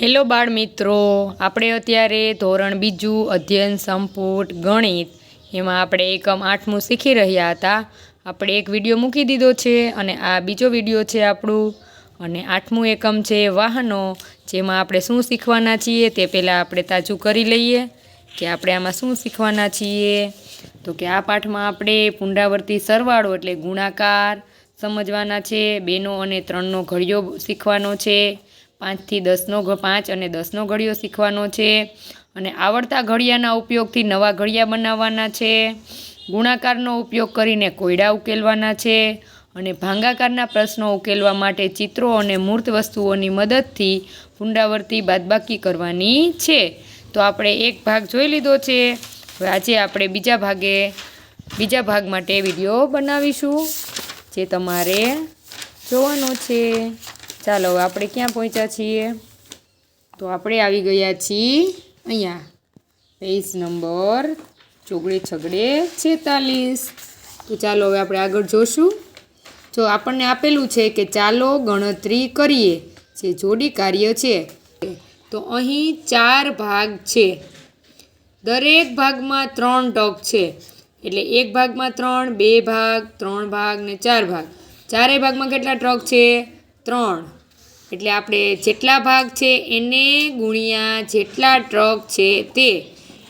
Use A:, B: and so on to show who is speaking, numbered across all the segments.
A: Hello બાળ મિત્રો, આપણે અત્યારે ધોરણ બીજું અધ્યયન સંપુટ ગણિત એમાં આપણે એકમ 8મું શીખી રહ્યા હતા. આપણે એક વિડીયો મૂકી દીધો છે અને આ બીજો વિડીયો છે આપણું. અને 8મું એકમ છે વાહનો, જેમાં આપણે શું શીખવાના છીએ તે પહેલાં આપણે તાજું કરી લઈએ કે આપણે આમાં શું શીખવાના છીએ. તો કે આ પાઠમાં આપણે પુનરાવર્તી સરવાળો એટલે ગુણાકાર સમજવાના છે. 2નો અને 3નો ઘડિયો શીખવાનો છે. 5 થી 10નો 5 અને 10નો ઘડિયો શીખવાનો છે. અને આવડતા ઘડિયાના ઉપયોગથી નવા ઘડિયા બનાવવાના છે. ગુણાકારનો ઉપયોગ કરીને કોયડા ઉકેલવાના છે. અને ભાગાકારના પ્રશ્નો ઉકેલવા માટે ચિત્રો અને મૂર્ત વસ્તુઓની મદદથી પુનરાવર્તી બાદબાકી કરવાની છે. તો આપણે એક ભાગ જોઈ લીધો છે. હવે આજે આપણે બીજા ભાગ માટે વિડીયો બનાવીશું, જે તમારે જોવાનો છે. ચાલો, હવે આપણે ક્યાં પહોંચ્યા છીએ? તો આપણે આવી ગયા છીએ અહીંયા પેજ નંબર 46 તો ચાલો હવે આપણે આગળ જોશું. જો આપણને આપેલું છે કે ચાલો ગણતરી કરીએ, જે જોડી કાર્ય છે. તો અહીં 4 ભાગ છે. દરેક ભાગમાં 3 ટક છે. એટલે એક ભાગમાં 3, 2 ભાગ, 3 ભાગ ને 4 ભાગ. ચારેય ભાગમાં કેટલા ટક છે? 3. એટલે આપણે જેટલા ભાગ છે એને ગુણ્યા જેટલા ટ્રક છે તે,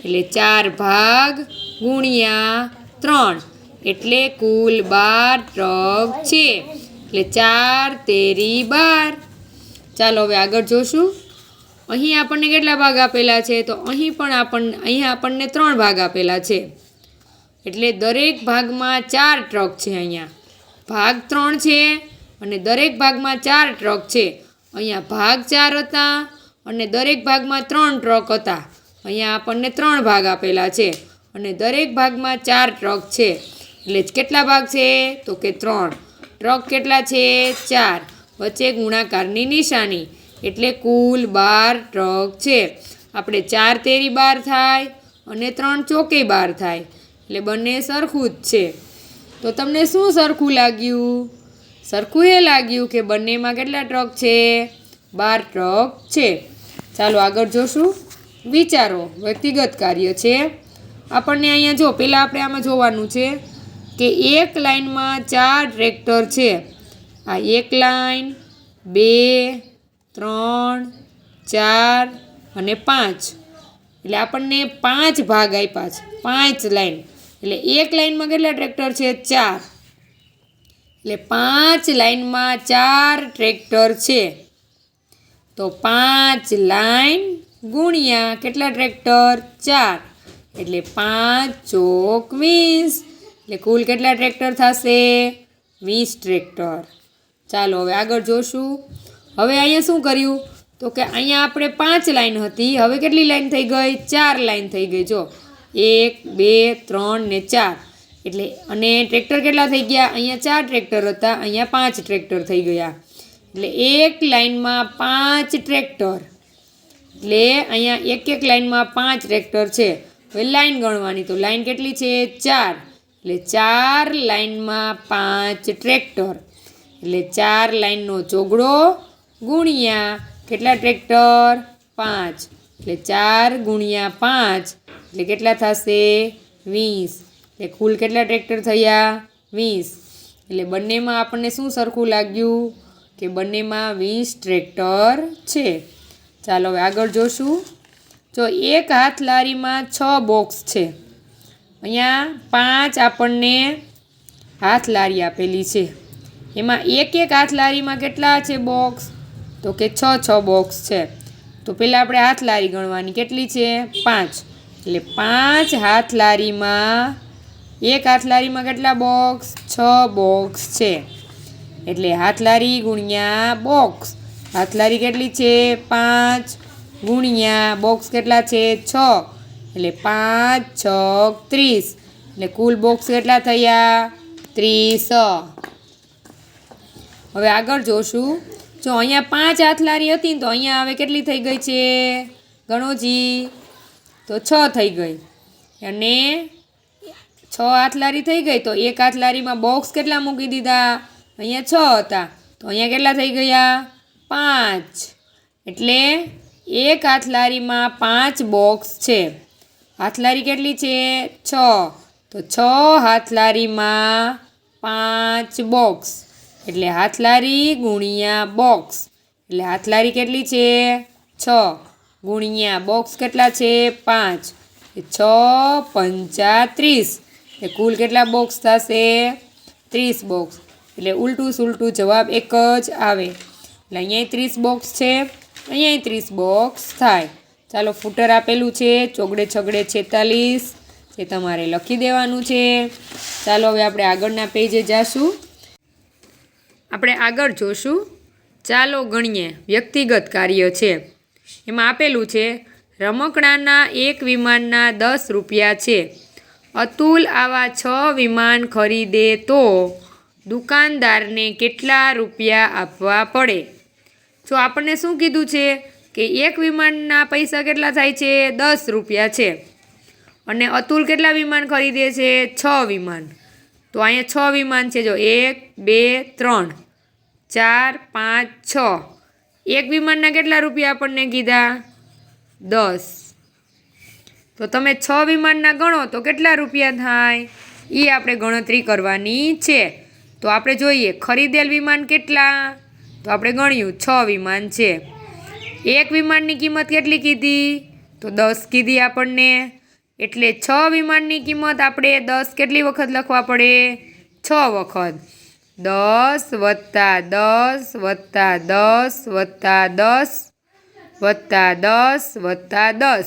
A: એટલે 4 ભાગ ગુણ્યા 3, એટલે કુલ 12 ટ્રક છે. એટલે 4 તેરી 12. ચાલો હવે આગળ જોશું. અહીં આપણને કેટલા ભાગ આપેલા છે? તો અહીં આપણને 3 ભાગ આપેલા છે. એટલે દરેક ભાગમાં 4 ટ્રક છે. અહીંયા ભાગ 3 છે અને દરેક ભાગમાં 4 ટ્રક છે. અહીંયા ભાગ 4 હતા અને દરેક ભાગમાં 3 ટ્રક હતા. અહીંયા આપણને 3 ભાગ આપેલા છે અને દરેક ભાગમાં 4 ટ્રક છે. એટલે કેટલા ભાગ છે? તો કે 3. ટ્રક કેટલા છે? 4. વચ્ચે ગુણાકારની નિશાની, એટલે કુલ 12 ટ્રક છે. આપણે 4 તેરી 12 થાય અને 3 ચોકે 12 થાય. એટલે બંને સરખું જ છે. તો તમને શું સરખું લાગ્યું? સરખું એ લાગ્યું કે બંનેમાં કેટલા ટ્રક છે? 12 ટ્રક છે. ચાલો આગળ જોશું. વિચારો વ્યક્તિગત કાર્ય છે. આપણને અહીંયા જો પહેલાં આપણે આમાં જોવાનું છે કે એક લાઇનમાં 4 ટ્રેક્ટર છે. આ એક લાઇન, 2, 3, 4 અને 5. એટલે આપણને 5 ભાગ આપ્યા છે. 5 લાઇન. એટલે એક લાઇનમાં કેટલા ટ્રેક્ટર છે? 4. એટલે 5 લાઇનમાં 4 ટ્રેક્ટર છે. તો 5 લાઇન ગુણ્યા કેટલા ટ્રેક્ટર? 4. એટલે 5 ચોક 20. એટલે કુલ કેટલા ટ્રેક્ટર થશે? 20 ટ્રેક્ટર. ચાલો હવે આગળ જોશું. હવે અહીંયા શું કર્યું? તો કે અહીંયા આપણે 5 લાઇન હતી. હવે કેટલી લાઇન થઈ ગઈ? 4 લાઇન થઈ ગઈ. જો 1, 2, 3 ને 4. એટલે અને ટ્રેક્ટર કેટલા થઈ ગયા? અહીંયા 4 ટ્રેક્ટર હતા, અહીંયા 5 ટ્રેક્ટર થઈ ગયા. એટલે એક લાઇનમાં 5 ટ્રેક્ટર. એટલે અહીંયા એક લાઇનમાં 5 ટ્રેક્ટર છે. હવે લાઇન ગણવાની. તો લાઇન કેટલી છે? 4. એટલે 4 લાઇનમાં 5 ટ્રેક્ટર. એટલે 4 લાઇનનો ચોગડો ગુણ્યા કેટલા ટ્રેક્ટર? 5. એટલે 4 ગુણ્યા 5 એટલે કેટલા થશે? 20. એટલે કુલ કેટલા ટ્રેક્ટર થયા? 20. એટલે બંનેમાં આપણને શું સરખું લાગ્યું? કે બંનેમાં 20 ટ્રેક્ટર છે. ચાલો હવે આગળ જોશું. જો એક હાથ લારીમાં 6 બોક્સ છે. અહીંયા 5 આપણને હાથ લારી આપેલી છે. એમાં એક હાથ લારીમાં કેટલા છે બોક્સ? તો કે 6 બોક્સ છે. તો પહેલાં આપણે હાથ લારી ગણવાની. કેટલી છે? 5. એટલે 5 હાથ લારીમાં એક હાથ લારીમાં કેટલા બોક્સ? 6 બોક્સ છે. એટલે હાથલારી ગુણ્યા બોક્સ. હાથલારી કેટલી છે? 5 ગુણ્યા બોક્સ કેટલા છે? 6. એટલે 5 6 30. એટલે કુલ બોક્સ કેટલા થયા? 30. હવે આગળ જોશું. જો અહીંયા 5 હાથલારી હતી ને તો અહીંયા હવે કેટલી થઈ ગઈ છે? ગણોજી. તો 6 થઈ ગઈ. અને 6 હાથલારી થઈ ગઈ. તો એક હાથલારીમાં બોક્સ કેટલા મૂકી દીધા? અહીંયા 6 હતા. તો અહીંયા કેટલા થઈ ગયા? 5. એટલે એક હાથલારીમાં 5 બોક્સ છે. હાથલારી કેટલી છે? 6. તો 6 હાથલારીમાં 5 બોક્સ એટલે હાથલારી ગુણ્યા બોક્સ. એટલે હાથલારી કેટલી છે? 6 ગુણ્યા બોક્સ કેટલા છે? 5. 6 પંચા 30. એટલે કુલ કેટલા બોક્સ થશે? 30 બોક્સ. એટલે ઉલટું સુલટું જવાબ એક જ આવે. એટલે અહીંયા 30 બોક્સ છે, અહીંયા 30 બોક્સ થાય. ચાલો ફૂટર આપેલું છે ચોગડે છગડે 46, જે તમારે લખી દેવાનું છે. ચાલો હવે આપણે આગળના પેજે જાશું. આપણે આગળ જોશું. ચાલો ગણીએ વ્યક્તિગત કાર્ય છે. એમાં આપેલું છે રમકડાના એક વિમાનના 10 રૂપિયા છે. અતુલ આવા 6 વિમાન ખરીદે તો દુકાનદારને કેટલા રૂપિયા આપવા પડે? જો આપણને શું કીધું છે કે એક વિમાનના પૈસા કેટલા થાય છે? 10 રૂપિયા છે. અને અતુલ કેટલા વિમાન ખરીદે છે? 6 વિમાન. તો અહીંયા 6 વિમાન છે. જો 1 2 3 4 5 6. એક વિમાનના કેટલા રૂપિયા આપણને કીધા? 10. તો તમે 6 વિમાનના ગણો તો કેટલા રૂપિયા થાય એ આપણે ગણતરી કરવાની છે. તો આપણે જોઈએ ખરીદેલ વિમાન કેટલા? તો આપણે ગણ્યું 6 વિમાન છે. એક વિમાનની કિંમત કેટલી કીધી? તો 10 કીધી આપણને. એટલે 6 વિમાનની કિંમત આપણે 10 કેટલી વખત લખવા પડે? 6 વખત. 10 વત્તા 10 વત્તા 10 વત્તા 10 વત્તા 10 વત્તા 10.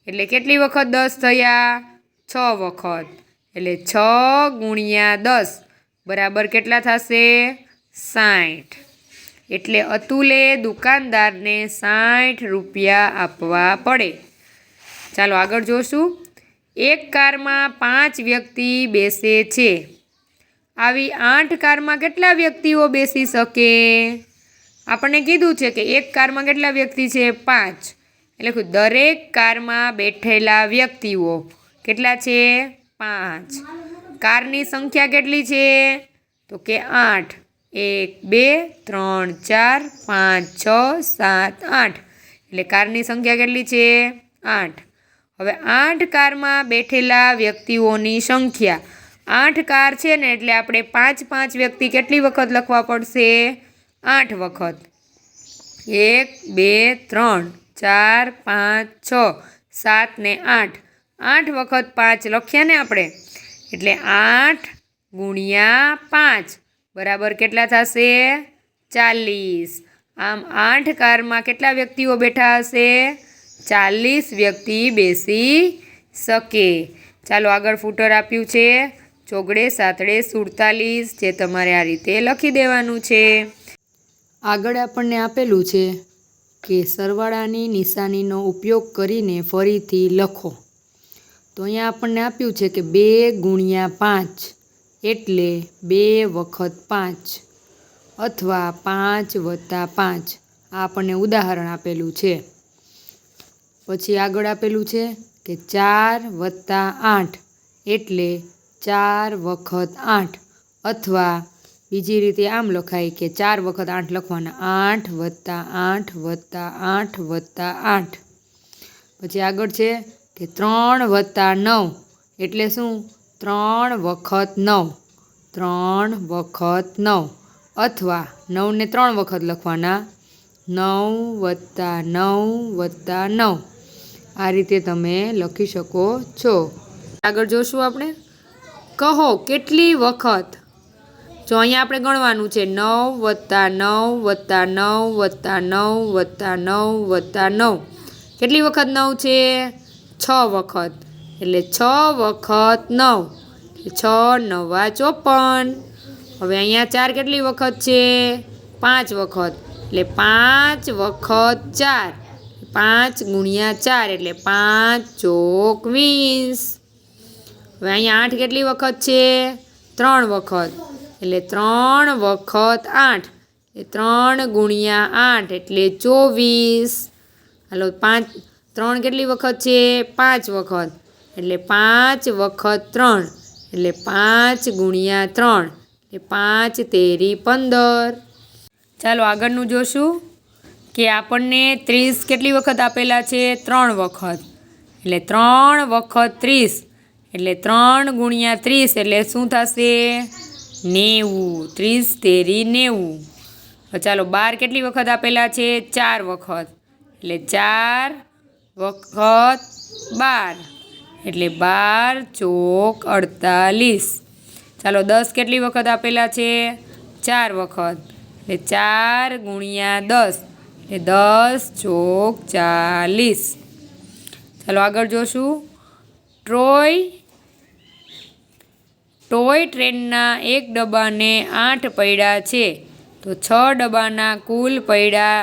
A: એટલે કેટલી વખત 10 થયા? 6 વખત. એટલે 6 ગુણ્યા 10 બરાબર કેટલા થશે? 60. એટલે અતુલે દુકાનદારને 60 રૂપિયા આપવા પડે. ચાલો આગળ જોશું. એક કારમાં 5 વ્યક્તિ બેસે છે. આવી 8 કારમાં કેટલા વ્યક્તિઓ બેસી શકે? આપણને કીધું છે કે એક કારમાં કેટલા વ્યક્તિ છે? 5. એટલે દરેક કારમાં બેઠેલા વ્યક્તિઓ કેટલા છે? 5. કારની સંખ્યા કેટલી છે? તો કે 8. 1 2 3 4 5 6 7 8. એટલે કારની સંખ્યા કેટલી છે? 8. હવે 8 કારમાં બેઠેલા વ્યક્તિઓની સંખ્યા. 8 કાર છે ને એટલે આપણે 5 5 વ્યક્તિ કેટલી વખત લખવા પડશે? 8 વખત. 1 2 3 4 5 6 7 ને 8. 8 વખત 5 લખ્યા ને આપણે. એટલે 8 ગુણ્યા 5 બરાબર કેટલા થશે? 40. આમ 8 કારમાં કેટલા વ્યક્તિઓ બેઠા હશે? 40 વ્યક્તિ બેસી શકે. ચાલો આગળ ફૂટર આપ્યું છે ચોગડે સાતડે 47, જે તમારે આ રીતે લખી દેવાનું છે. આગળ આપણને આપેલું છે કે સરવાળાની નિશાનીનો ઉપયોગ કરીને ફરીથી લખો. તો અહીંયા આપણને આપ્યું છે કે 2 ગુણ્યા 5 એટલે 2 વખત 5 અથવા 5 વત્તા 5. આ આપણને ઉદાહરણ આપેલું છે. પછી આગળ આપેલું છે કે 4 વત્તા 8 એટલે 4 વખત 8 અથવા બીજી રીતે આમ લખાય કે 4 વખત 8 લખવાના. 8 વત્તા 8 વત્તા 8 વત્તા 8. પછી આગળ છે કે 3 વત્તા 9 એટલે શું? 3 વખત 9. 3 વખત 9 અથવા 9 ને 3 વખત લખવાના. 9 વત્તા 9 વત્તા 9. આ રીતે તમે લખી શકો છો. આગળ જોશું આપણે. કહો કેટલી વખત? જો અહીંયા આપણે ગણવાનું છે 9 વત્તા 9 વત્તા 9 વત્તા 9 વત્તા 9 વત્તા 9. કેટલી વખત 9 છે? 6 વખત. એટલે 6 વખત 9. 6 9 54. હવે અહીંયા 4 કેટલી વખત છે? 5 વખત. એટલે 5 વખત 4. 5 ગુણ્યા 4 એટલે 5 ચોક 20. હવે અહીંયા 8 કેટલી વખત છે? 3 વખત. એટલે 3 વખત 8 એ 3 ગુણ્યા 8 એટલે 24. હાલો 3 કેટલી વખત છે? 5 વખત. એટલે 5 વખત 3 એટલે 5 ગુણ્યા 3 એટલે 5 તેરી 15. ચાલો આગળનું જોશું. કે આપણને 30 કેટલી વખત આપેલા છે? 3 વખત. એટલે 3 વખત 30 એટલે 3 ગુણ્યા 30 એટલે શું થશે? 90. 30 તેરી 90. ચાલો 12 કેટલી વખત આપેલા છે? 4 વખત. એટલે 4 વખત 12 એટલે 12 ચોક 48. ચાલો 10 કેટલી વખત આપેલા છે? 4 વખત. એટલે 4 ગુણ્યા 10 એટલે 10 ચોક 40. ચાલો આગળ જોશું. ટોય ટ્રેનના એક ડબ્બાને 8 પૈડા છે, તો 6 ડબ્બાના કુલ પૈડા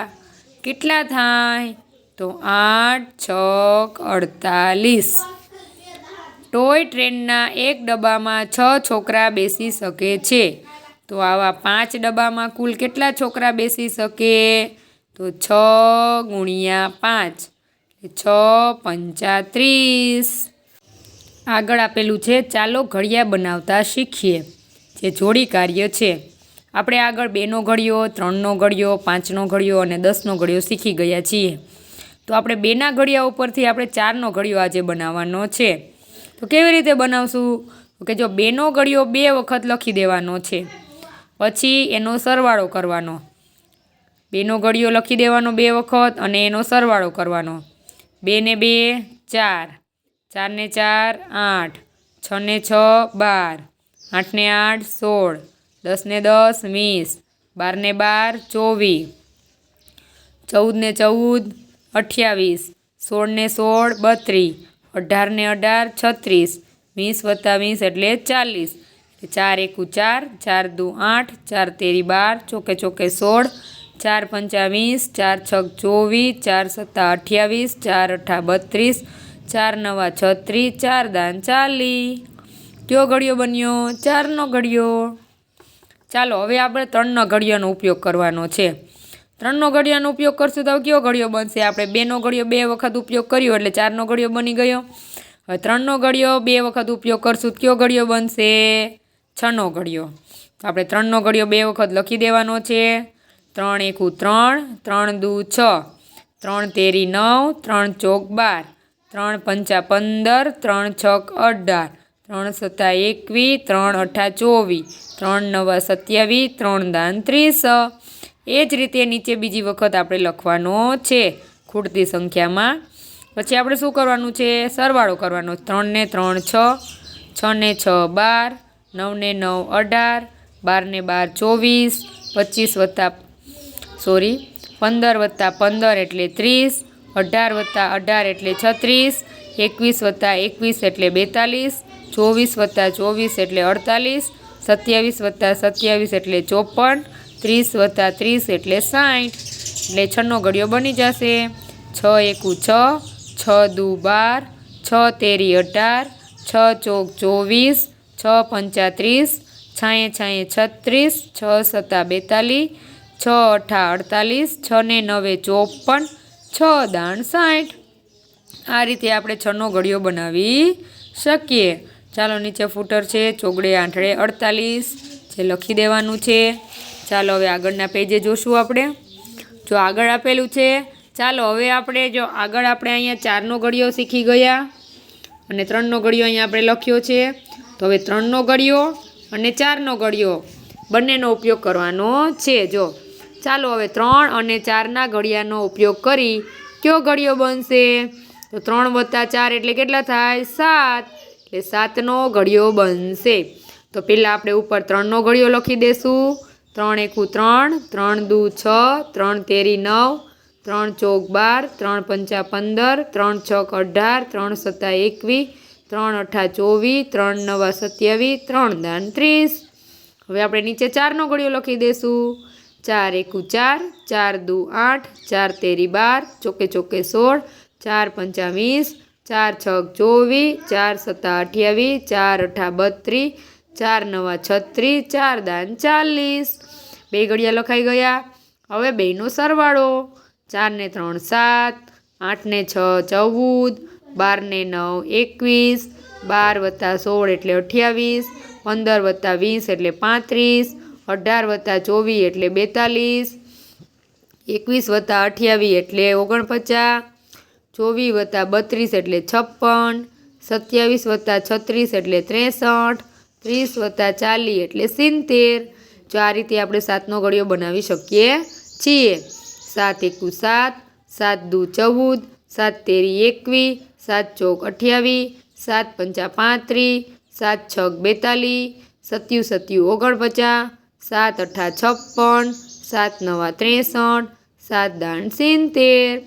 A: કેટલા થાય? તો 8 છક 48. ટોય ટ્રેનના એક ડબ્બામાં 6 છોકરા બેસી શકે છે, તો આવા 5 ડબ્બામાં કુલ કેટલા છોકરા બેસી શકે? તો 6 ગુણ્યા 5 6 35. આગળ આપેલું છે ચાલો ઘડિયા બનાવતા શીખીએ, જે જોડી કાર્ય છે. આપણે આગળ 2નો ઘડિયો, 3નો ઘડિયો, 5નો ઘડિયો અને 10નો ઘડિયો શીખી ગયા છીએ. તો આપણે 2ના ઘડિયા ઉપરથી આપણે 4નો ઘડિયો આજે બનાવવાનો છે. તો કેવી રીતે બનાવશું? કે જો 2નો ઘડિયો 2 વખત લખી દેવાનો છે, પછી એનો સરવાળો કરવાનો. 2નો ઘડિયો લખી દેવાનો 2 વખત અને એનો સરવાળો કરવાનો. 2 ને 2 4, 4 ને 4 8, 6 ને 6 12, 8 ને 8 16, 10 ને 10 20, 12 ને 12 24, 14 ને 14 28, 16 ને 16 32, 18 ને 18 36, 20 વત્તા 20 એટલે 40. 4 એકુ 4, 4 દુ 8, 4 તેરી 12, ચોકે ચોકે 16, 4 પંચા 20, 4 છક 24, 4 સત્તા 28, 4 અઠા 32, 4 નવા 36, 4 દાન 40. કયો ઘડિયો બન્યો? 4નો ઘડિયો. ચાલો હવે આપણે 3નો ઘડિયાનો ઉપયોગ કરવાનો છે. 3નો ઘડિયાનો ઉપયોગ કરશું તો કયો ઘડિયો બનશે? આપણે 2નો ઘડિયો 2 વખત ઉપયોગ કર્યો એટલે 4નો ઘડિયો બની ગયો. હવે 3નો ઘડિયો 2 વખત ઉપયોગ કરશું તો કયો ઘડિયો બનશે? 6નો ઘડિયો. તો આપણે 3નો ઘડિયો 2 વખત લખી દેવાનો છે. 3 એકુ 3, 3 દુ 6, 3 તેરી 9, 3 ચોક 12, 3 પંચા 15, 3 છક 18, 3 સત્તા 21, 3 અઠા 24, 3 નવા 27, 3 દાન 30. એ જ રીતે નીચે બીજી વખત આપણે લખવાનો છે ખૂટતી સંખ્યામાં. પછી આપણે શું કરવાનું છે? સરવાળો કરવાનો. 3 ને 3 6, 6 ને 6 12, 9 ને 9 18, 12 ને 12 24, 15 વત્તા 15 એટલે 30, 18 વત્તા 18 એટલે 36, 21 વત્તા 21 એટલે 42, 24 વત્તા 24 એટલે 48, 27 વત્તા 27 એટલે 54, 30 વત્તા 30 એટલે 60. એટલે 6નો ઘડિયો બની જશે. 6 એકુ 6, 6 દુ 12, 6 તેરી 18, 6 ચોક 24, 6 પંચા 30, 6 છાંયે 36, 6 સત્તા 42, 6 અઠા 48, 6 ને 9 54, 6 દાણ 60. આ રીતે આપણે 6નો ઘડિયો બનાવી શકીએ. ચાલો નીચે ફૂટર છે, ચોગડે આઠડે 48 જે લખી દેવાનું છે. ચાલો હવે આગળના પેજે જોશું આપણે. જો આગળ આપેલું છે, ચાલો હવે આપણે જો આગળ આપણે અહીંયા 4નો ઘડિયો શીખી ગયા અને 3નો ઘડિયો અહીંયા આપણે લખ્યો છે. તો હવે 3નો ઘડિયો અને 4નો ઘડિયો બંનેનો ઉપયોગ કરવાનો છે. જો ચાલો હવે 3 અને 4ના ઘડિયાનો ઉપયોગ કરી કયો ઘડિયો બનશે? તો 3 વત્તા 4 એટલે કેટલા થાય? 7. એટલે 7નો ઘડિયો બનશે. તો પહેલાં આપણે ઉપર 3નો ઘડિયો લખી દેશું. 3 એકુ 3, 3 દુ 6, 3 તેરી 9, 3 ચોક 12, 3 પંચા 15, 3 છક 18, 3 સત્તા 21, 3 અઠા 24, 3 નવા 27, 3 દાન 30. હવે આપણે નીચે 4નો ઘડિયો લખી દેશું. 4 એકુ 4, 4 દુ 8, 4 તેરી 12, ચોકે ચોકે 16, 4 પંચા 20, 4 છક 24, 4 સત્તા 28, 4 અઠા 32, 4 નવા 36, 4 દાન 40. 2 ઘડિયા લખાઈ ગયા. હવે 2નો સરવાળો. 4 ને 3 7, 8 ને 6 14, 12 ને 9 21, 12 વત્તા 16 એટલે 28, 15 વત્તા 20 એટલે 35, 18 વત્તા 24 એટલે 42, 21 + 28 એટલે 49, 24 + 32 એટલે 56, 27 + 36 એટલે 63, 30 + 40 એટલે 70। જો આ રીતે આપણે 7નો ઘડિયો બનાવી શકીએ છીએ। 7 × 1 = 7, 7 × 2 = 14, 7 × 3 = 21, 7 × 4 = 28, 7 × 5 = 35, 7 × 6 = 42, 7 × 7 = 49, 7 × 8 = 56, 7 × 9 = 63, 7 × 10 = 70।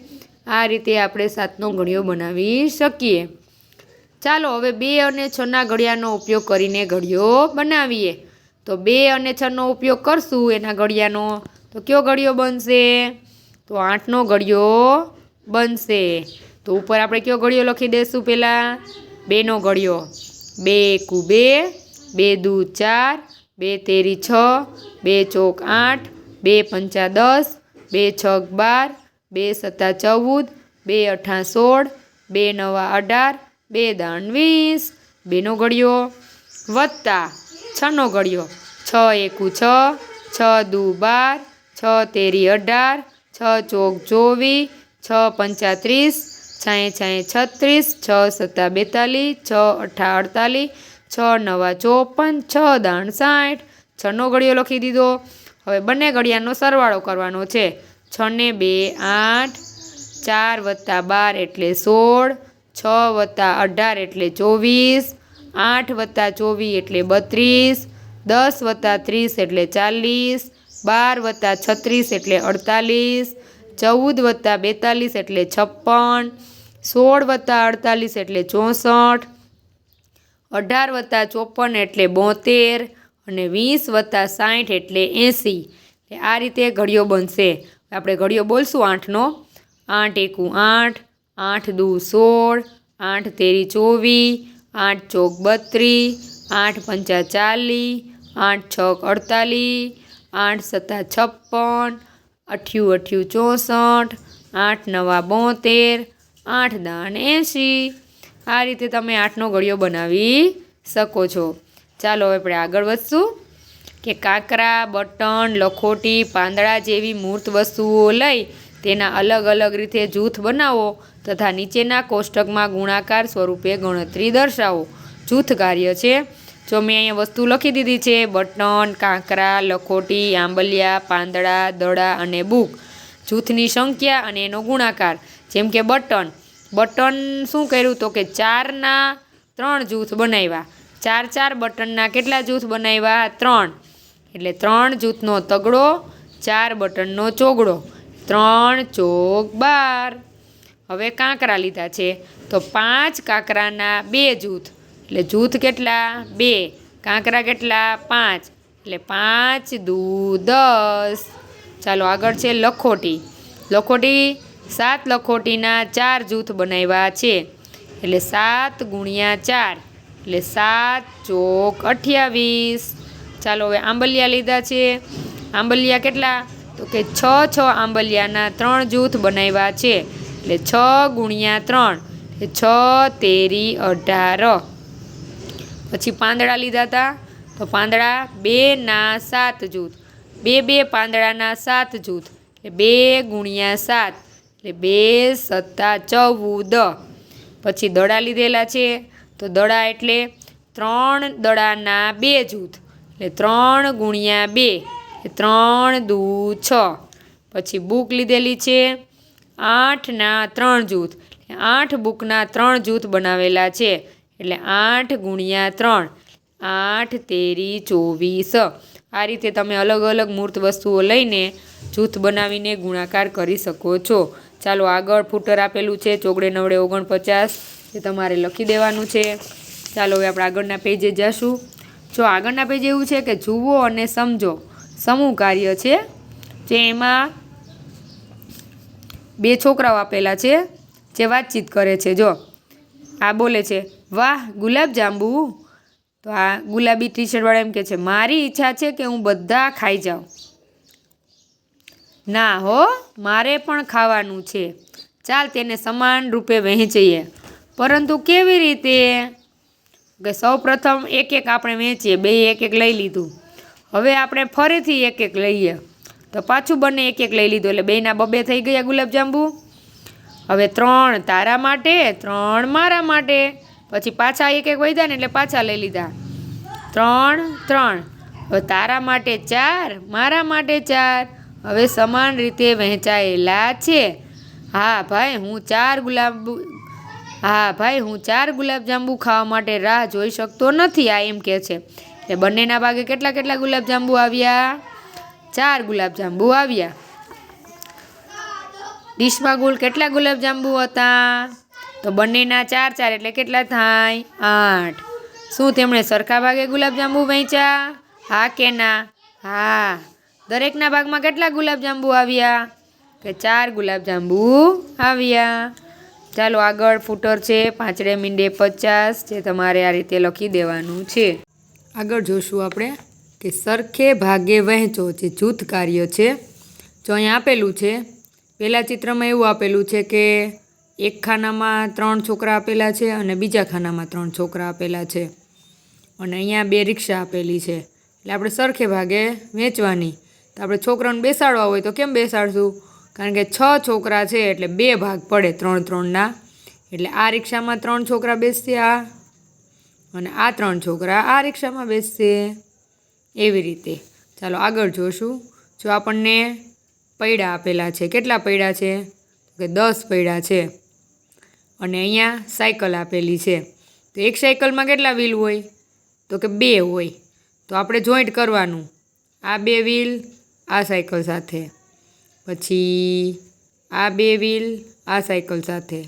A: આ રીતે આપણે 7નો ઘડિયો બનાવી શકીએ। ચાલો હવે 2 અને 6ના ઘડિયાનો ઉપયોગ કરીને ઘડિયો બનાવીએ। તો 2 અને 6નો ઉપયોગ કરશું એના ઘડિયાનો તો કયો ઘડિયો બનશે? તો 8નો ઘડિયો બનશે। તો ઉપર આપણે કયો ઘડિયો લખી દઈશું? પહેલાં 2નો ઘડિયો। 2 × 1 = 2, 2 = 4, 2 × 3 = 6, 2 × 4 = 8, 2 × 5 = 10, 2 × 6 = 12, 2 × 7 = 14, 2 × 8 = 16, 2 × 9 = 18, 2 × 10 = 20। 2નો ઘડિયો વત્તા 6નો ઘડિયો। 6 × 1 = 6, 6 × 2 = 12, 6 × 3 = 18, 6 × 4 = 24, 6 × 5 = 30, 6 × 6 = 36, 6 × 7 = 42, 6 × 8 = 48, 6 × 9 = 54, 6 × 10 = 60। 6નો ઘડિયો લખી દીધો। હવે બંને ઘડિયાનો સરવાળો કરવાનો છે। 6 ને 2 = 8, 4 + 12 એટલે 16, 6 + 18 એટલે 24, 8 + 24 એટલે 32, 10 + 30 એટલે 40, 12 + 36 એટલે 48, 14 + 42 એટલે 56, 16 + 48 એટલે 64, 18 + 54 એટલે 72 અને 20 + 60 એટલે 80। આ રીતે ઘડિયો બનશે। આપણે ઘડિયો બોલશું 8નો। 8 × 1 = 8, 8 × 2 = 16, 8 × 3 = 24, 8 × 4 = 32, 8 × 5 = 40, 8 × 6 = 48, 8 × 7 = 56, 8 × 8 = 64, 8 × 9 = 72, 8 × 10 = 80। આ રીતે તમે 8નો ઘડિયો બનાવી શકો છો। ચાલો હવે આપણે આગળ વધશું કે કાંકરા, બટન, લખોટી, પાંદડા જેવી મૂર્ત વસ્તુઓ લઈ તેના અલગ અલગ રીતે જૂથ બનાવો તથા નીચેના કોષ્ટકમાં ગુણાકાર સ્વરૂપે ગણતરી દર્શાવો। જૂથ કાર્ય છે। જો મેં અહીંયા વસ્તુ લખી દીધી છે બટન, કાંકરા, લખોટી, આંબલિયા, પાંદડા, દડા અને બુક। જૂથની સંખ્યા અને એનો ગુણાકાર। જેમ કે બટન શું કર્યું તો કે 4ના 3 જૂથ બનાવ્યા। 4 4 બટનના કેટલા જૂથ બનાવ્યા? 3। એટલે 3 જૂથનો તગડો, 4 બટનનો ચોગડો, 3 × 12। હવે કાંકરા લીધા છે તો 5 કાંકરાના 2 જૂથ। એટલે જૂથ કેટલા? 2। કાંકરા કેટલા? 5। એટલે 5 × 2 = 10। ચાલો આગળ છે લખોટી। 7 લખોટીના 4 જૂથ બનાવ્યા છે। એટલે 7 × 4 એટલે 7 × 28। ચાલો હવે આંબલિયા લીધા છે। આંબલિયા કેટલા? તો કે 6 આંબલિયાના 3 જૂથ બનાવ્યા છે। એટલે 6 × 3 એટલે 6 × 3 = 18। પછી પાંદડા લીધા હતા તો પાંદડા 2ના 7 જૂથ। 2 પાંદડાના 7 જૂથ એટલે 2 × 7 એટલે 2 × 7 = 14। પછી દડા લીધેલા છે તો દડા એટલે 3 દડાના 2 જૂથ એટલે 3 × 2 એટલે 3 × 2 = 6। પછી બુક લીધેલી છે 8ના 3 જૂથ। 8 બુકના 3 જૂથ બનાવેલા છે એટલે 8 × 3 8 × 3 = 24। આ રીતે તમે અલગ અલગ મૂર્ત વસ્તુઓ લઈને જૂથ બનાવીને ગુણાકાર કરી શકો છો। ચાલો આગળ ફૂટર આપેલું છે ચોગડે નવડે 49 એ તમારે લખી દેવાનું છે। ચાલો હવે આપણે આગળના પેજે જઈશું। જો આગળના પેજ એવું છે કે જુઓ અને સમજો સમૂહ કાર્ય છે જે એમાં 2 છોકરાઓ આપેલા છે જે વાતચીત કરે છે। જો આ બોલે છે વાહ ગુલાબ જાંબુ, તો આ ગુલાબી ટી શર્ટવાળા એમ કહે છે મારી ઈચ્છા છે કે હું બધા ખાઈ જાઉં। ના હો, મારે પણ ખાવાનું છે, ચાલ તેને સમાન રૂપે વહેંચીએ। પરંતુ કેવી રીતે? કે સૌ પ્રથમ એક આપણે વહેંચીએ, 2 એક લઈ લીધું। હવે આપણે ફરીથી એક લઈએ તો તો પાછું બંને એક એક લઈ લીધું, એટલે બેયના બબે થઈ ગયા ગુલાબજાંબુ. હવે 3 તારા માટે, 3 મારા માટે, પછી પાછા એક એક વધ્યા ને એટલે પાછા લઈ લીધા. 3 3. હવે તારા માટે 4, મારા માટે 4. હવે સમાન રીતે વહેંચાયેલા છે. હા ભાઈ હું 4 ગુલાબજાંબુ ખાવા માટે રાહ જોઈ શકતો નથી, આ એમ કે છે. એટલે બંનેના ભાગે કેટલા ગુલાબજાંબુ આવ્યા? 4 ગુલાબજાંબુ આવ્યા. ડીશમાં કુલ કેટલા ગુલાબજાંબુ હતા? તો બંનેના 4 4 એટલે કેટલા થાય? 8. શું તેમણે સરખા ભાગે ગુલાબજાંબુ વહેંચ્યા? હા કે ના? હા. દરેકના ભાગમાં કેટલા ગુલાબજાંબુ આવ્યા? કે 4 ગુલાબજાંબુ આવ્યા. ચાલો આગળ ફૂટર છે 5 મીંડે 50, જે તમારે આ રીતે લખી દેવાનું છે. આગળ જોશું આપણે કે સરખે ભાગે વહેંચો, જે જૂથ કાર્ય છે. જો અહીંયા આપેલું છે, પહેલા ચિત્રમાં એવું આપેલું છે કે એક ખાનામાં 3 છોકરા આપેલા છે અને બીજા ખાનામાં 3 છોકરા આપેલા છે, અને અહીંયા 2 રિક્ષા આપેલી છે. એટલે આપણે સરખે ભાગે વેચવાની. તો આપણે છોકરાને બેસાડવા હોય તો કેમ બેસાડશું? કારણ કે 6 છોકરા છે એટલે 2 ભાગ પડે 3 3ના. એટલે આ રિક્ષામાં 3 છોકરા બેસશે, અને આ 3 છોકરા આ રિક્ષામાં બેસશે, એવી રીતે. ચાલો આગળ જોશું. જો આપણને પૈડા આપેલા છે, કેટલા પૈડા છે? કે 10 પૈડા છે, અને અહીંયા સાયકલ આપેલી છે. તો એક સાયકલમાં કેટલા વ્હીલ હોય? તો કે 2 હોય. તો આપણે જોઈન્ટ કરવાનું, આ 2 વ્હીલ આ સાયકલ સાથે, પછી આ 2 વ્હીલ આ સાયકલ સાથે,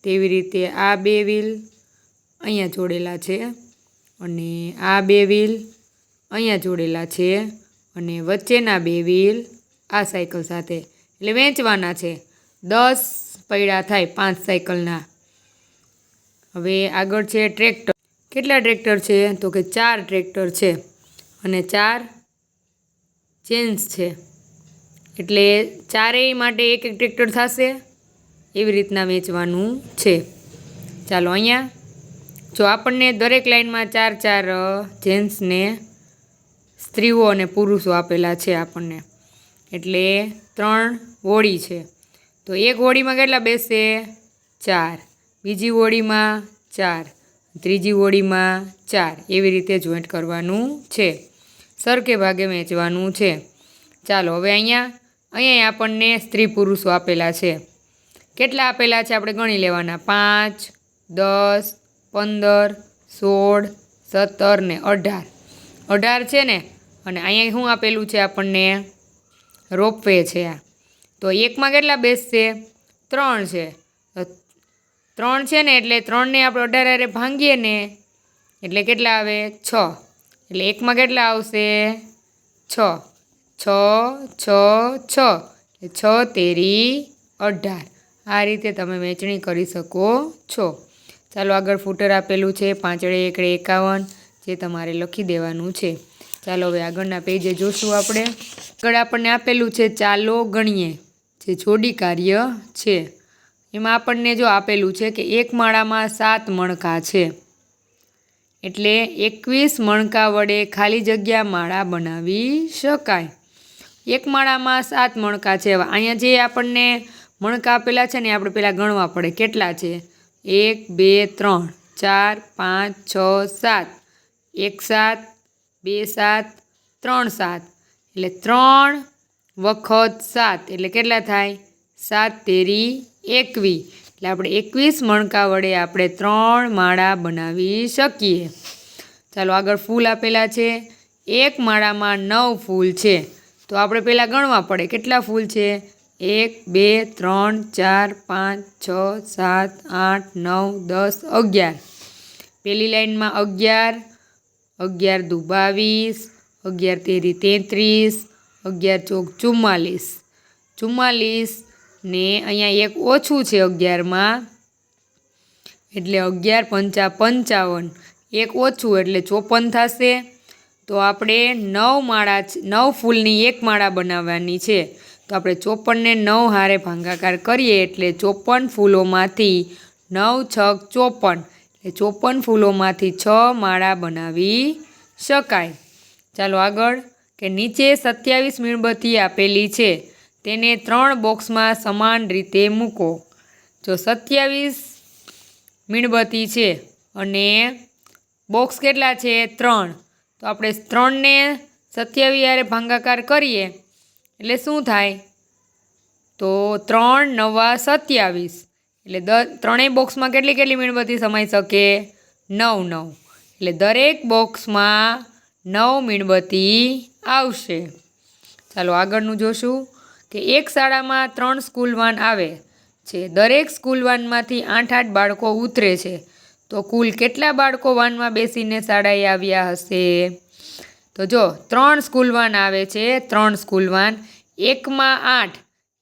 A: તેવી રીતે આ 2 વ્હીલ અહીંયા જોડેલા છે, અને આ 2 વ્હીલ અહીંયા જોડેલા છે, અને વચ્ચેના 2 વ્હીલ આ સાયકલ સાથે. એટલે વેચવાના છે. 10 પૈડા થાય 5 સાયકલના. હવે આગળ છે ટ્રેક્ટર. કેટલા ટ્રેક્ટર છે? તો કે 4 ટ્રેક્ટર છે, અને 4 ચેન્સ છે. એટલે ચારેય માટે એક એક ટ્રેક્ટર થશે, એવી રીતના વેચવાનું છે. ચાલો અહીંયા જો આપણને દરેક લાઇનમાં 4 4 જેન્ટ્સને, સ્ત્રીઓ અને પુરુષો આપેલા છે આપણને. એટલે 3 હોડી છે. તો એક હોડીમાં કેટલા બેસશે? 4. બીજી હોડીમાં 4, ત્રીજી હોડીમાં 4. એવી રીતે જોઈન્ટ કરવાનું છે. સરખે ભાગે વેચવાનું છે. ચાલો હવે અહીંયા આપણને સ્ત્રી પુરુષો આપેલા છે. કેટલા આપેલા છે આપણે ગણી લેવાના? 5 10 15 16 17 ને 18. 18 છે ને. અને અહીંયા શું આપેલું છે આપણને? રોપવે છે. તો એકમાં કેટલા બેસશે? 3 છે. 3 છે ને, એટલે 3ને આપણે 18 ભાંગીએ ને એટલે કેટલા આવે? 6. એટલે એકમાં કેટલા આવશે? 6 6 6 6. 6 તેરી 18. આ રીતે તમે વેચણી કરી શકો છો. ચાલો આગળ ફૂટર આપેલું છે 5 એકડે 51, જે તમારે લખી દેવાનું છે. ચાલો હવે આગળના પેજે જોશું આપણે. આગળ આપણને આપેલું છે ચાલો ગણીએ, જે જોડી કાર્ય છે. એમાં આપણને જો આપેલું છે કે એક માળામાં 7 મણકા છે, એટલે 21 મણકા વડે ખાલી જગ્યા માળા બનાવી શકાય. એક માળામાં 7 મણકા છે. અહીંયા જે આપણને મણકા આપેલા છે ને, આપણે પહેલાં ગણવા પડે કેટલા છે. 1 2 3 4 5 6 7. 1 7 2 7 3 7. એટલે 3 વખત 7 એટલે કેટલા થાય? 7 તેરી 21. એટલે આપણે 21 મણકા વડે આપણે 3 માળા બનાવી શકીએ. ચાલો આગળ ફૂલ આપેલા છે. એક માળામાં 9 ફૂલ છે. તો આપણે પહેલાં ગણવા પડે કેટલા ફૂલ છે. 1 2 3 4 5 6 7 8 9 10 11. પહેલી લાઈનમાં 11, 11 દુ 22, 11 તેરી 33, 11 ચોક 44. 44 ને અહીંયા એક ઓછું છે 11માં, એટલે 11 પંચા 55. એક ઓછું એટલે 54 થશે. તો આપણે 9 ફૂલની એક માળા બનાવવાની છે. તો આપણે 54 ને 9 હારે ભાગાકાર કરીએ એટલે 54 ફૂલોમાંથી 9 6 54. એટલે 54 ફૂલોમાંથી 6 માળા બનાવી શકાય. ચાલો આગળ કે નીચે 27 મીણબત્તી આપેલી છે, તેને 3 બોક્સમાં સમાન રીતે મૂકો. જો 27 મીણબત્તી છે અને બોક્સ કેટલા છે? 3. તો આપણે 3ને 27 હારે ભાગાકાર કરીએ એટલે શું થાય? તો 3 નવા 27, એટલે ત્રણેય બોક્સમાં કેટલી મીણબત્તી સમાઈ શકે? 9. એટલે દરેક બોક્સમાં 9 મીણબત્તી આવશે. ચાલો આગળનું જોશું કે એક શાળામાં 3 સ્કૂલ વાન આવે છે. દરેક સ્કૂલ વાનમાંથી 8 બાળકો ઉતરે છે. તો કુલ કેટલા બાળકો વાનમાં બેસીને શાળાએ આવ્યા હશે? તો જો 3 સ્કૂલ વાન આવે છે, 3 સ્કૂલ વાન, એકમાં 8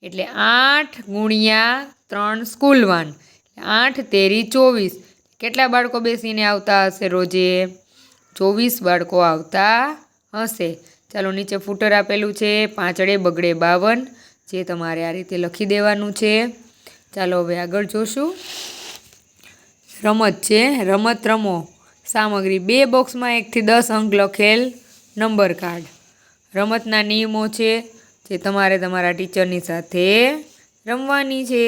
A: એટલે 8 ગુણ્યા 3 સ્કૂલ વાન, 8 તેરી 24. કેટલા બાળકો બેસીને આવતા હશે રોજે? 24 બાળકો આવતા હશે. ચાલો નીચે ફૂટર આપેલું છે, 5 બગડે 52, જે તમારે આ રીતે લખી દેવાનું છે. ચાલો હવે આગળ જોશું. રમત છે, રમત રમો. સામગ્રી 2 બોક્સમાં 1 થી 10 અંક લખેલ નંબર કાર્ડ. રમતના નિયમો છે, જે તમારે તમારા ટીચરની સાથે રમવાની છે.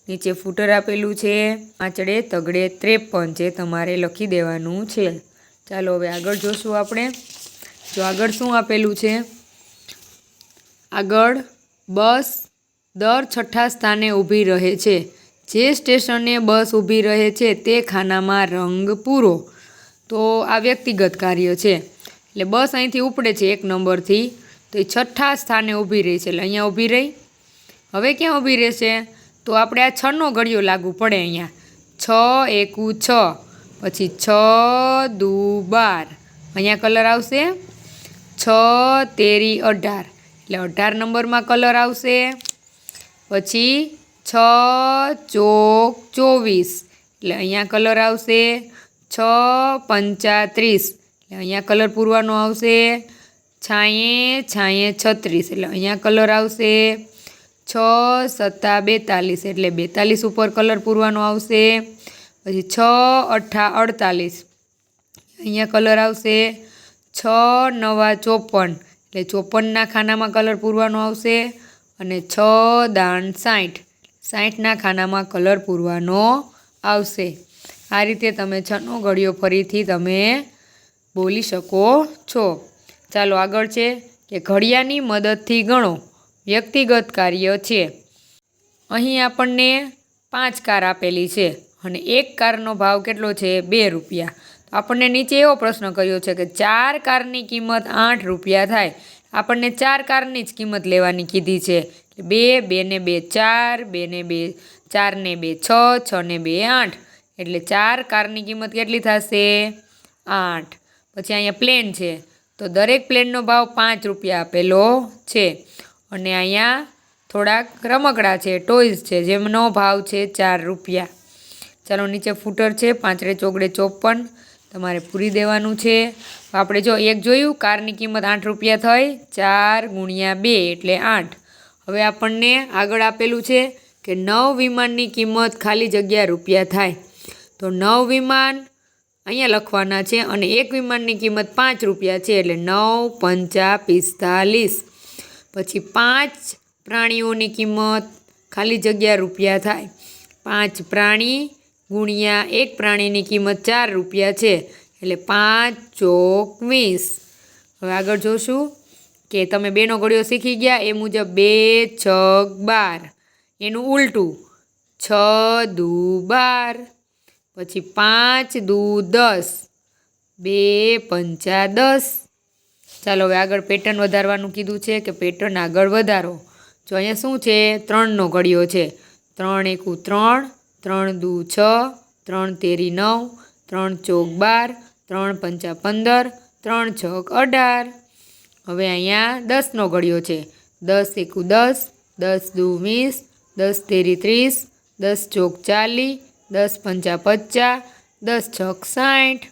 A: નીચે ફૂટર આપેલું છે, 5 તગડે 53, જે તમારે લખી દેવાનું છે. ચાલો હવે આગળ જોશું આપણે. જો આગળ શું આપેલું છે? આગળ બસ દર 6થા સ્થાને ઊભી રહે છે. જે સ્ટેશને બસ ઊભી રહે છે તે ખાનામાં રંગ પૂરો. તો આ વ્યક્તિગત કાર્ય છે. એટલે બસ અહીંથી ઉપડે છે 1 નંબરથી, તો એ 6થા સ્થાને ઊભી રહી છે, એટલે અહીંયા ઊભી રહી. હવે ક્યાં ઊભી રહેશે? તો આપણે આ 6નો ઘડિયો લાગુ પડે અહીંયા. 6 એકુ 6, પછી 6 દુ 12, અહીંયા કલર આવશે 6 તેરી 18, એટલે 18 નંબરમાં કલર આવશે. પછી 6 ચોક 24, એટલે અહીંયા કલર આવશે 6 પંચા 30, એટલે અહીંયા કલર પૂરવાનો આવશે. છાંયે 36, એટલે અહીંયા કલર આવશે. 6 સત્તા 42, એટલે 42 ઉપર કલર પૂરવાનો આવશે. પછી 6 અઠ્ઠા 48, અહીંયા કલર આવશે. 6 નવા 54, એટલે 54ના ખાનામાં કલર પૂરવાનો આવશે. અને 6 દાણ 60, 60ના ખાનામાં કલર પૂરવાનો આવશે. આ રીતે તમે 6નો ઘડિયો ફરીથી તમે બોલી શકો છો. ચાલો આગળ છે કે ઘડિયાની મદદથી ગણો. વ્યક્તિગત કાર્ય છે. અહીં આપણને 5 કાર આપેલી છે અને એક કારનો ભાવ કેટલો છે? 2 રૂપિયા. તો આપણને નીચે એવો પ્રશ્ન કર્યો છે કે 4 કારની કિંમત 8 રૂપિયા થાય. આપણને 4 કારની જ કિંમત લેવાની કીધી છે. 2, 2 ને 2 4, 2 ને 2 4 ને 2 6, 6 ને 2 8, એટલે 4 કારની કિંમત કેટલી થશે? 8. પછી અહીંયા પ્લેન છે, તો દરેક પ્લેનનો ભાવ 5 રૂપિયા આપેલો છે. અને અહીંયા થોડાક રમકડા છે, ટોયઝ છે, જેમનો ભાવ છે 4 રૂપિયા. ચાલો નીચે ફૂટર છે, 5 ચોગડે 54, તમારે પૂરી દેવાનું છે. આપણે જો એક જોયું, કારની કિંમત 8 રૂપિયા થઈ, 4 ગુણ્યા 2 એટલે 8. હવે આપણને આગળ આપેલું છે કે 9 વિમાનની કિંમત ખાલી જગ્યા રૂપિયા થાય. તો 9 વિમાન અહીંયા લખવાના છે અને એક વિમાનની કિંમત 5 રૂપિયા છે, એટલે 9 પંચા 45. પછી 5 પ્રાણીઓની કિંમત ખાલી જગ્યા રૂપિયા થાય. 5 પ્રાણી ગુણ્યા એક પ્રાણીની કિંમત 4 રૂપિયા છે, એટલે 5 ચોક 20. હવે આગળ જોશું કે તમે 2નો ઘડિયો શીખી ગયા એ મુજબ 2 છગ 12, એનું ઉલટું 6 દુ 12, પછી 5 દુ 10, 2 પંચા 10. ચાલો હવે આગળ પેટર્ન વધારવાનું કીધું છે કે પેટર્ન આગળ વધારો. જો અહીંયા શું છે? 3નો ઘડિયો છે. 3 એકુ 3, 3 દુ 6, 3 તેરી 9, 3 ચોક 12, 3 પંચા 15, 3 છક 18. હવે અહીંયા 10નો ઘડિયો છે. 10 એકુ 10, 10 દુ 20, 10 તેરી 30, 10 ચોક 40, 10 પંચા 50, 10 છક 60.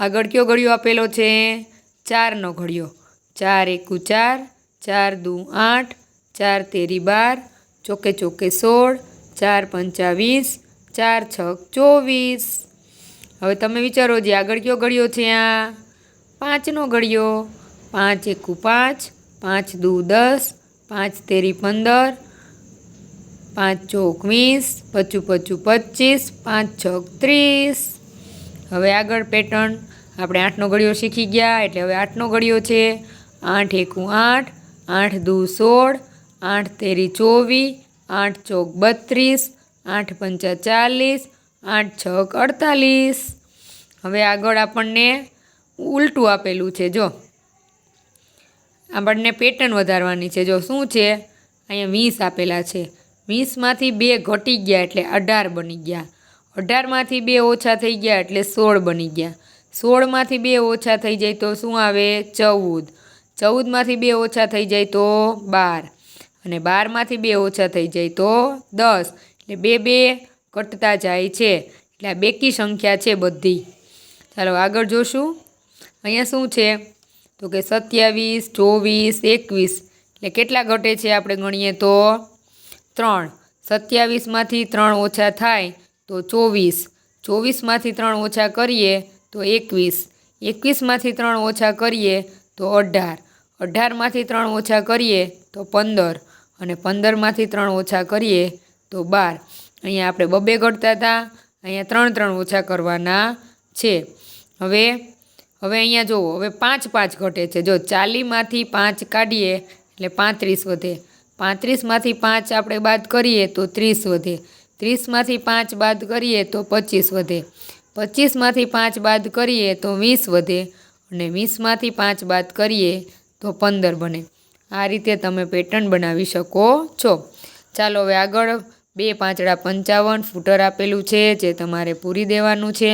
A: આગળ કયો ઘડિયો આપેલો છે? 4નો ઘડિયો. 4 એકુ 4, 4 દુ 8, 4 તેરી 12, ચોકે ચોકે 16, 4 પંચા 20, 4 છક 24. હવે તમે વિચારો જે આગળ કયો ઘડિયો છે? આ 5નો ઘડિયો. 5 એકુ 5, 5 દુ 10, 5 તેરી 15, 5 ચોક 20, 25 25, 5 છક 30. હવે આગળ પેટર્ન આપણે 8નો ઘડિયો શીખી ગયા એટલે હવે 8નો ઘડિયો છે. 8 એકુ 8, 8 દુ 16, 8 તેરી 24, 8 ચોક 32, 8 પંચા 40, 8 છક 48. હવે આગળ આપણને ઉલટું આપેલું છે. જો આપણને પેટર્ન વધારવાની છે. જો શું છે, અહીંયા 20 આપેલા છે. 20માંથી 2 ઘટી ગયા એટલે 18 બની ગયા. 18માંથી 2 ઓછા થઈ ગયા એટલે 16 બની ગયા. 16માંથી 2 ઓછા થઈ જાય તો શું આવે? 14. 14માંથી 2 ઓછા થઈ જાય તો 12. અને 12માંથી 2 ઓછા થઈ જાય તો 10. એટલે 2 2 ઘટતા જાય છે. એટલે આ બેકી સંખ્યા છે બધી. ચાલો આગળ જોશું. અહીંયા શું છે તો કે 27, 24, 21 એટલે કેટલા ઘટે છે આપણે ગણીએ તો 3. 27માંથી 3 ઓછા થાય તો 24. 24માંથી 3 ઓછા કરીએ તો 21. 21માંથી 3 ઓછા કરીએ તો 18. 18માંથી 3 ઓછા કરીએ તો 15. અને 15માંથી 3 ઓછા કરીએ તો 12. અહીંયા આપણે બબે ઘટતા હતા, અહીંયા 3 3 ઓછા કરવાના છે. હવે અહીંયા જુઓ, હવે 5 5 ઘટે છે. જો 40માંથી 5 કાઢીએ એટલે 35 વધે. 35માંથી 5 આપણે બાદ કરીએ તો 30 વધે. 30માંથી 5 બાદ કરીએ તો 25 વધે. 25માંથી 5 બાદ કરીએ તો 20 વધે. અને 20માંથી 5 બાદ કરીએ તો 15 બને. આ રીતે તમે પેટર્ન બનાવી શકો છો. ચાલો હવે આગળ 2 5 55 ફૂટર આપેલું છે જે તમારે પૂરી દેવાનું છે.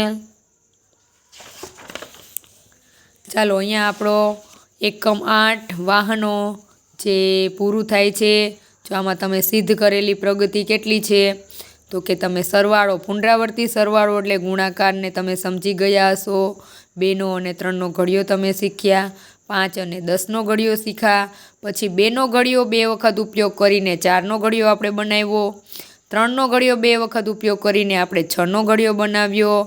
A: ચાલો અહીંયા આપણો એકમ 8 વાહનો જે પૂરું થાય છે. જો આમાં તમે સિદ્ધ કરેલી પ્રગતિ કેટલી છે તો કે તમે સરવાળો, પુનરાવર્તી સરવાળો એટલે ગુણાકારને તમે સમજી ગયા હશો. 2નો અને 3નો ઘડિયો તમે શીખ્યા. 5 અને 10નો ઘડિયો શીખ્યા. પછી 2નો ઘડિયો 2 વખત ઉપયોગ કરીને 4નો ઘડિયો આપણે બનાવ્યો. 3નો ઘડિયો 2 વખત ઉપયોગ કરીને આપણે 6નો ઘડિયો બનાવ્યો.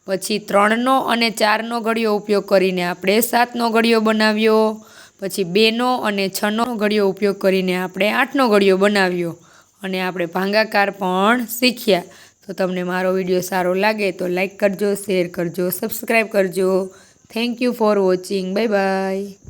A: પછી 3નો અને 4નો ઘડિયો ઉપયોગ કરીને આપણે 7નો ઘડિયો બનાવ્યો. પછી 2નો અને 6નો ઘડિયો ઉપયોગ કરીને આપણે 8નો ઘડિયો બનાવ્યો. અને આપણે ભાગાકાર પણ શીખ્યા. તો તમને મારો વિડીયો સારો લાગે તો લાઈક કરજો, શેર કરજો, સબસ્ક્રાઈબ કરજો. Thank you for watching. Bye bye.